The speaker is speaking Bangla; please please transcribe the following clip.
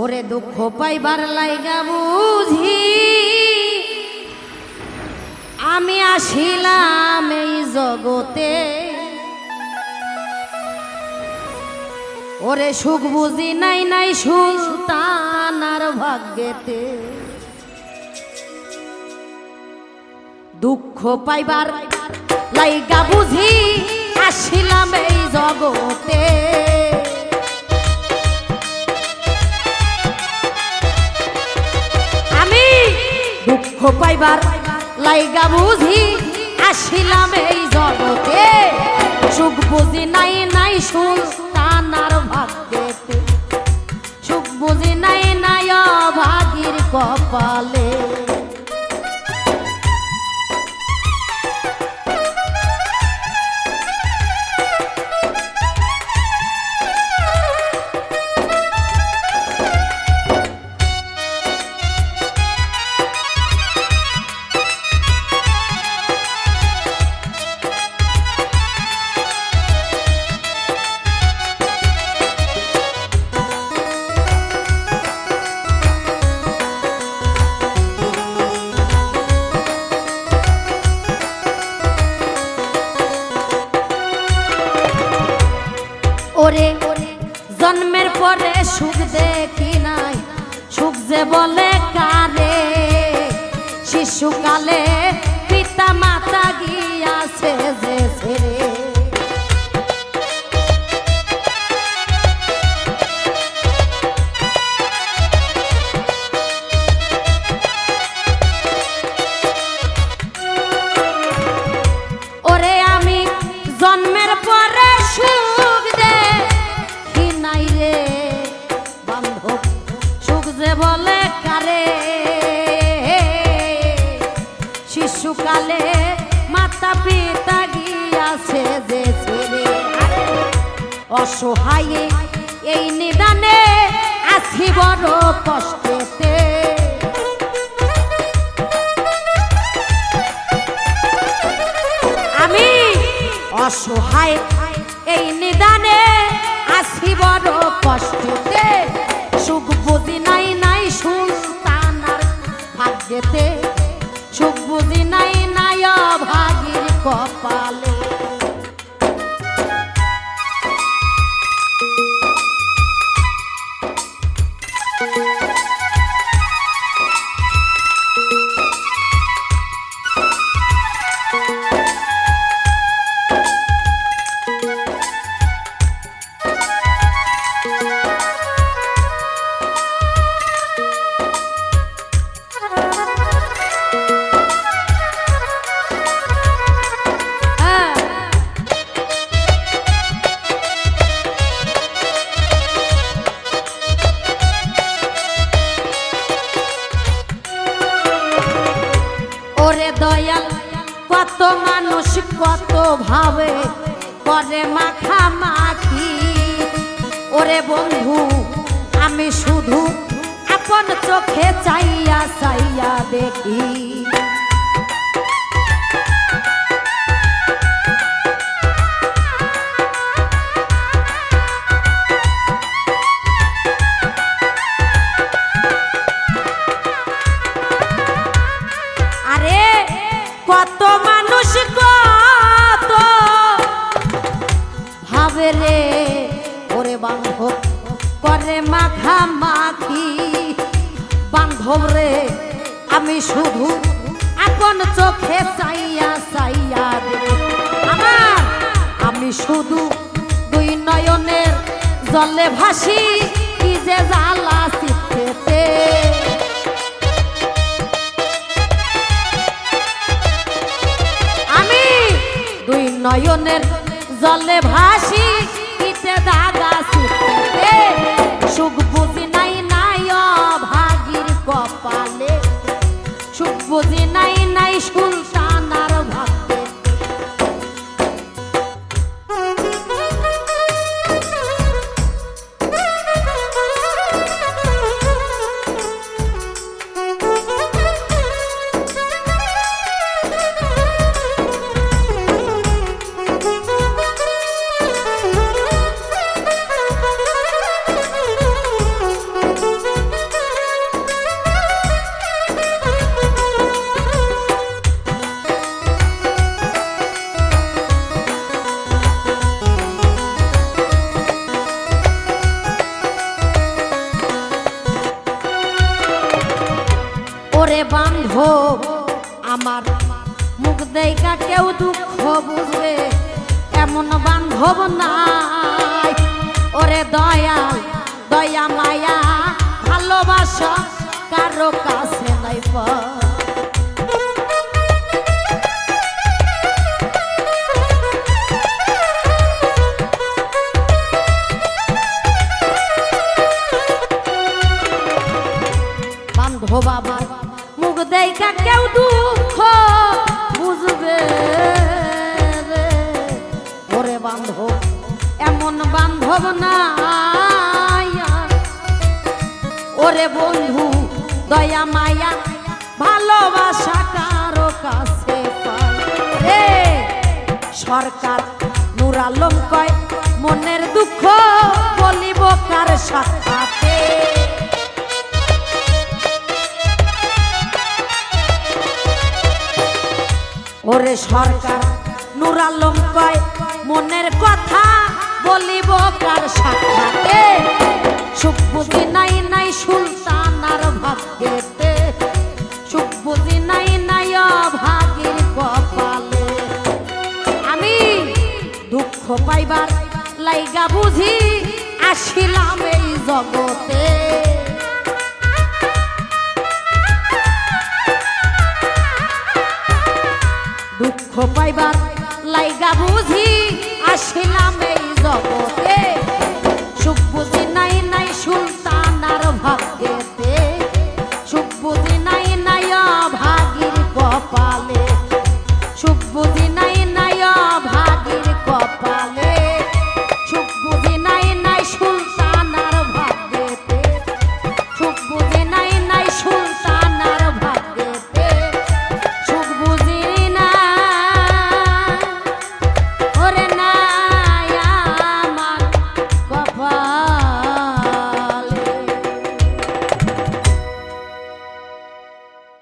ওরে দুঃখ পাইবার লাইগা বুঝি আমি আসিলাম এই জগতে। ওরে সুখ বুঝি নাই নাই সুলতানার ভাগ্যেতে। দুঃখ পাইবার লাইগা বুঝি আসিলাম এই জগতে। আমি দুঃখ পাইবার লাইগা বুঝি আসিলাম এই জগতে। সুখ বুঝি নাই নাই সুলতানার ভাগ্যেতে। সুখ বুঝি নাই নাই অভাগীর কপালে। ওরে জন্মের পরে সুখ দেখি নাই, সুখ যে বলে কারে। শিশুকালে পিতা মাতা গিয়াছে যে ছেড়ে। ওরে আমি জন্মের পরে সুখ দেখি নাই রে বান্ধব, সুখ যে বলে কারে। শিশুকালে মাতা পিতা গিয়াছে যে ছেড়ে। অসহায়ে এই নিদানে আছি বড় কষ্টেতে। আমি অসহায় এই নিদানে আছি বড় কষ্টেতে। সুখ বুঝি নাই নাই সুলতানার ভাগ্যেতে। সুখ বুঝি নাই নাই অভাগীর কপালে। ওরে দয়াল কত মানুষ কত ভাবে করে মাখামাখি। ওরে বন্ধু আমি শুধু আপন চোখে চাইয়া চাইয়া দেখি। কত মানুষ কত ভাবে রে ওরে বান্ধব করে মাখামাখি। বান্ধব রে আমি শুধু আপন চোখে চাইয়া চাইয়া দেখি। আমি শুধু দুই নয়নের জলে ভাসি, কি যে জ্বালা চিত্তেতে। নয়নের জলে ভাসি পিতে দাগা চিত্তে। সুখ বুঝি নাই নাই অভাগীর কপালে। সুখ বুঝি নাই নাই সুলতানার ভাগ্যে। বান্ধব আমার মুখ দেখা কেউ দুঃখ বুঝবে এমন বান্ধব নাই। ওরে দয়াল দয়া মায়া ভালোবাসা কারো কাছে নাই পাই। বান্ধব আমার মুখ দেখা কেউ দুঃখ বুঝবে রে। ওরে বান্ধব এমন বান্ধব নাই। ওরে বন্ধু দয়া মায়া ভালোবাসা কারো কাছে পাই রে। সরকার নূর আলম কয় মনের দুঃখ বলিব কার সাথে। ওরে সরকার নূর আলম কয় মনের কথা বলিব কার সাথে। সুখ বুঝি নাই নাই সুলতানার ভাগ্যেতে, সুখ বুঝি নাই নাই অভাগীর কপালে। আমি দুঃখ পাইবার লাইগা বুঝি আসিলাম এই জগতে। দুঃখ পাইবার লাইগা বুঝি আসিলাম এই জগতে। সুখ বুঝি নাই নাই সুলতানার ভাগ্যেতে, সুখ বুঝি নাই নাই অভাগীর কপালে, সুখ বুঝি